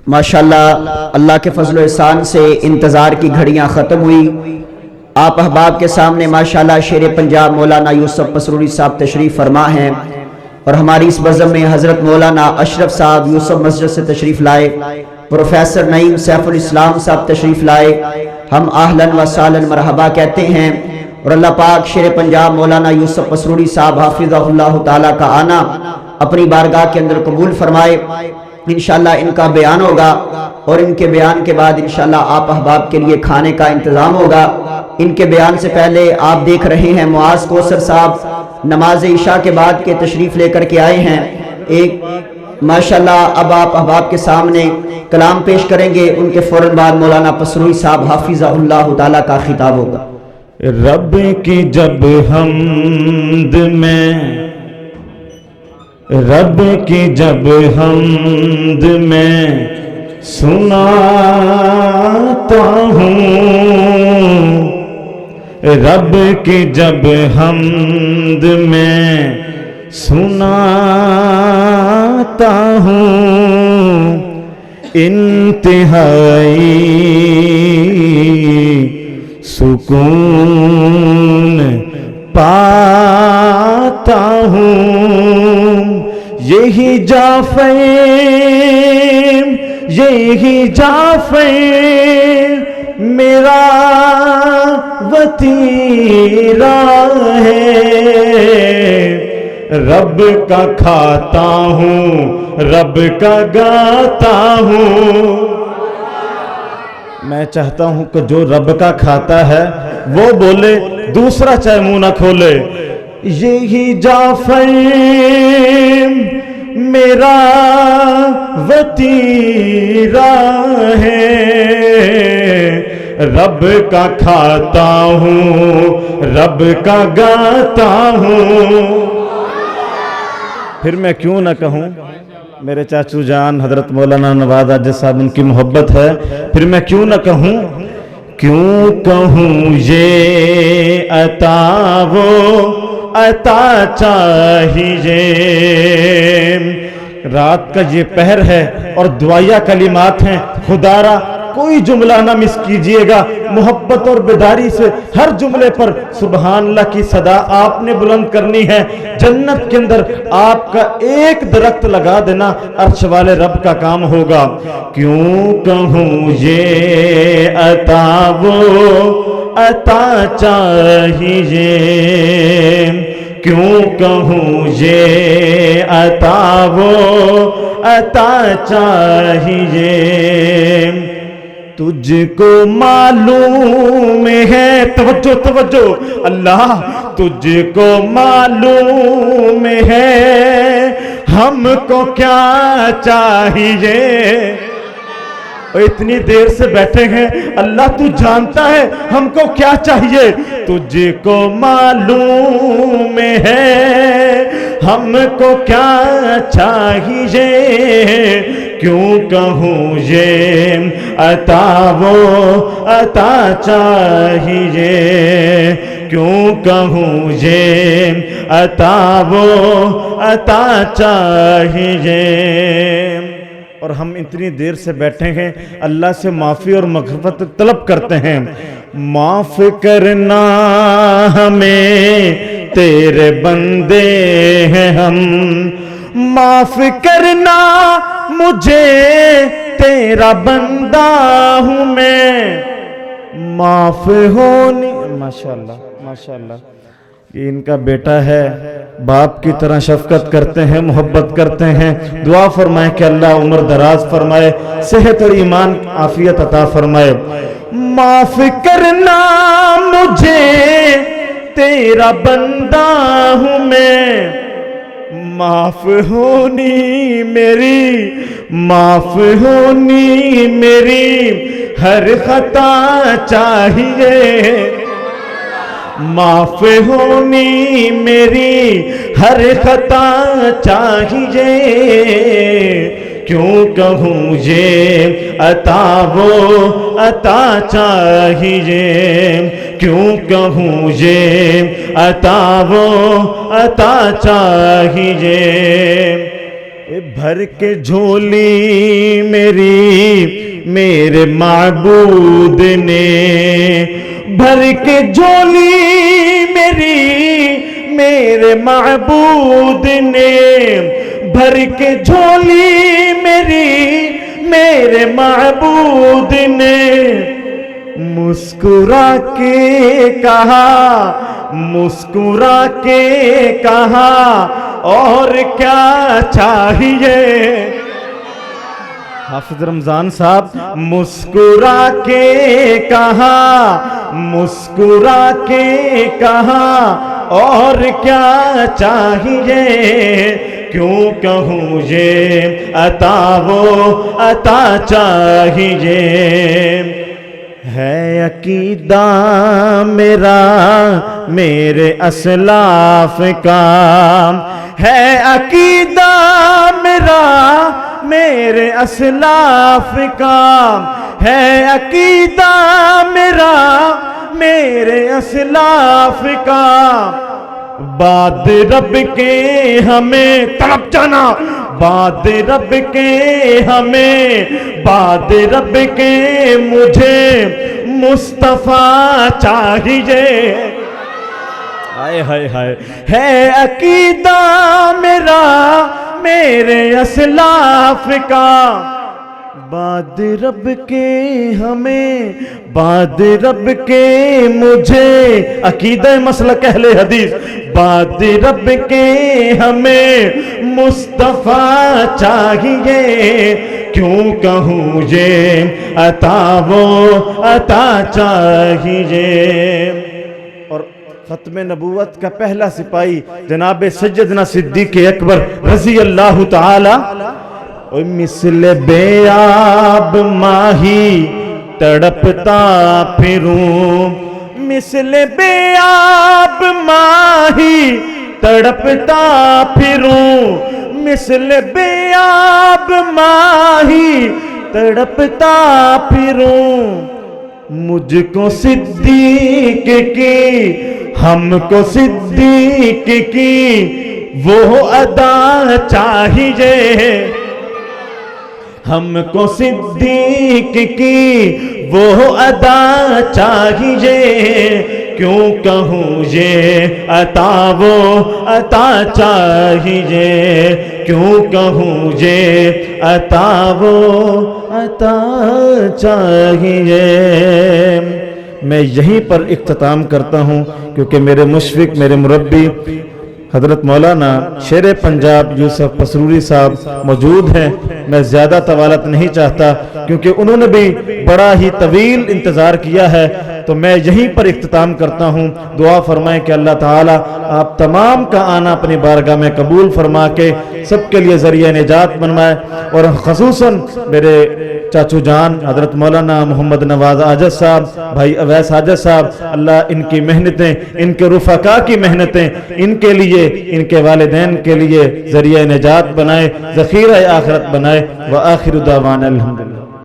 माशाल्लाह अल्लाह के फजल एहसान से इंतज़ार की घड़ियां ख़त्म हुई। आप अहबाब के सामने माशाल्लाह शेर पंजाब मौलाना यूसुफ पसरूरी साहब तशरीफ़ फरमा हैं और हमारी इस बज़म में हज़रत मौलाना अशरफ साहब यूसुफ मस्जिद से तशरीफ़ लाए, प्रोफेसर नईम सैफुल इस्लाम साहब तशरीफ़ लाए। हम आहलन व सालन मरहबा कहते हैं और अल्लाह पाक शेर पंजाब मौलाना यूसुफ पसरूरी साहब हाफिज़हुल्लाह ताला का आना अपनी बारगाह के अंदर कबूल फरमाए। इंशाअल्लाह इनका बयान होगा और इनके बयान के बाद इंशाअल्लाह आप अहबाब के लिए खाने का इंतज़ाम होगा। इनके बयान से पहले आप देख रहे हैं मुआज़ कौसर साहब नमाज इशा के बाद के तशरीफ़ लेकर के आए हैं। एक माशाअल्लाह अब आप अहबाब के सामने कलाम पेश करेंगे, उनके फ़ौरन बाद मौलाना पसरूरी साहब हाफिज़हुल्लाह ताला का खिताब होगा। रब की जब हमद में, रब की जब हमद में सुनाता हूँ, रब की जब हमद में सुनाता हूँ, इंतहाई सुकून पाता हूँ। यही जाफ़र मेरा वतीरा है, रब का खाता हूँ, रब का गाता हूँ। मैं चाहता हूँ कि जो रब का खाता है वो बोले, दूसरा चाहे मुंह ना खोले। यही जाफ़र मेरा वतीरा है, रब का खाता हूँ, रब का गाता हूँ। फिर मैं क्यों ना कहूँ, मेरे चाचू जान हजरत मौलाना नवाज आजिज़ साहब उनकी मोहब्बत है, फिर मैं क्यों ना कहूँ, क्यों कहूँ ये अता वो अता चाहिए। रात का ये पहर है और दुआया कलिमात हैं, खुदारा कोई जुमला ना मिस कीजिएगा। मोहब्बत और बेदारी से हर जुमले पर सुबहान अल्लाह की सदा आपने बुलंद करनी है। जन्नत के अंदर आपका एक दरख्त लगा देना अर्श वाले रब का काम होगा। क्यों कहूँ ये अता वो अता चाहिए, क्यों कहूँ ये अता वो अता चाहिए। तुझको मालूम है, तवज्जो तवज्जो अल्लाह, तुझको मालूम है हमको क्या चाहिए। और इतनी देर से बैठे हैं, अल्लाह तू जानता है हमको क्या चाहिए। तुझको मालूम है हमको क्या चाहिए, क्यों कहूँ ये अता वो अता चाहिए, क्यों कहूँ ये अता वो अता चाहिए। और हम इतनी देर से बैठे हैं, अल्लाह से माफ़ी और मग़फ़िरत तलब करते हैं। माफ़ करना हमें तेरे बंदे हैं हम, माफ़ करना मुझे तेरा बंदा हूँ मैं, माफ़ होनी। माशाअल्लाह माशाअल्लाह, ये इनका बेटा है, बाप की तरह शफकत करते हैं, मोहब्बत करते हैं। दुआ फरमाएं कि अल्लाह उम्र दराज फरमाए, सेहत और ईमान आफियत अता फरमाए। माफ करना मुझे तेरा बंदा हूँ मैं, माफ होनी मेरी, माफ होनी मेरी हर खता चाहिए, माफ होनी मेरी हर खता चाहिए। क्यों कहूँ ये अता वो अता चाहिए, क्यों कहूँ ये अता वो अता चाहिए। بھر کے جھولی میری میرے معبود نے، بھر کے جھولی میری میرے معبود نے، بھر کے جھولی میری میرے معبود نے، مسکرا کے کہا، مسکرا کے کہا اور کیا چاہیے۔ حافظ رمضان صاحب، مسکرا کے کہا، مسکرا کے کہا اور کیا چاہیے، کیوں کہوں یہ عطا وہ عطا چاہیے۔ ہے عقیدہ میرا میرے اسلاف کا، ہے عقیدہ میرا میرے اسلاف کا، ہے عقیدہ میرا میرے اسلاف کا، بعد رب کے ہمیں طرف جانا، بعد رب کے ہمیں، بعد رب کے مجھے مصطفیٰ چاہیے۔ ہائے ہائے ہائے، ہے عقیدہ میرا میرے اسلاف کا، بعد رب کے ہمیں، بعد رب کے مجھے، عقیدہ مسلک اہل حدیث، بعد رب کے ہمیں مصطفیٰ چاہیے، کیوں کہوں یہ عطا وہ عطا چاہیے۔ اور ختم نبوت کا پہلا سپاہی جناب سیدنا صدیق اکبر رضی اللہ تعالی، مثل بے آب ماہی تڑپتا پھروں، مثل بے آب ماہی تڑپتا پھروں، مثل بے آب ماہی تڑپتا پھروں، مجھ کو صدیق کی، ہم کو صدیق کی وہ ادا چاہیے، ہم کو صدیق کی وہ ادا چاہیے، کیوں کہوں یہ عطا وہ عطا چاہیے، کیوں کہوں یہ عطا وہ عطا چاہیے۔ میں یہیں پر اختتام کرتا ہوں، کیونکہ میرے مشفق، میرے مربی حضرت مولانا شیر پنجاب یوسف پسروری صاحب موجود ہیں۔ میں زیادہ طوالت نہیں چاہتا، کیونکہ انہوں نے بھی بڑا ہی طویل انتظار کیا ہے، تو میں یہیں پر اختتام کرتا ہوں۔ دعا فرمائیں کہ اللہ تعالی آپ تمام کا آنا اپنی بارگاہ میں قبول فرما کے سب کے لیے ذریعہ نجات بنوائے، اور خصوصاً میرے چاچو جان حضرت مولانا محمد نواز عاجز صاحب، بھائی اویس عاجز صاحب، اللہ ان کی محنتیں، ان کے رفقا کی محنتیں ان کے لیے، ان کے والدین کے لیے ذریعہ نجات بنائے، ذخیرہ آخرت بنائے۔ وآخر دعوانا الحمدللہ۔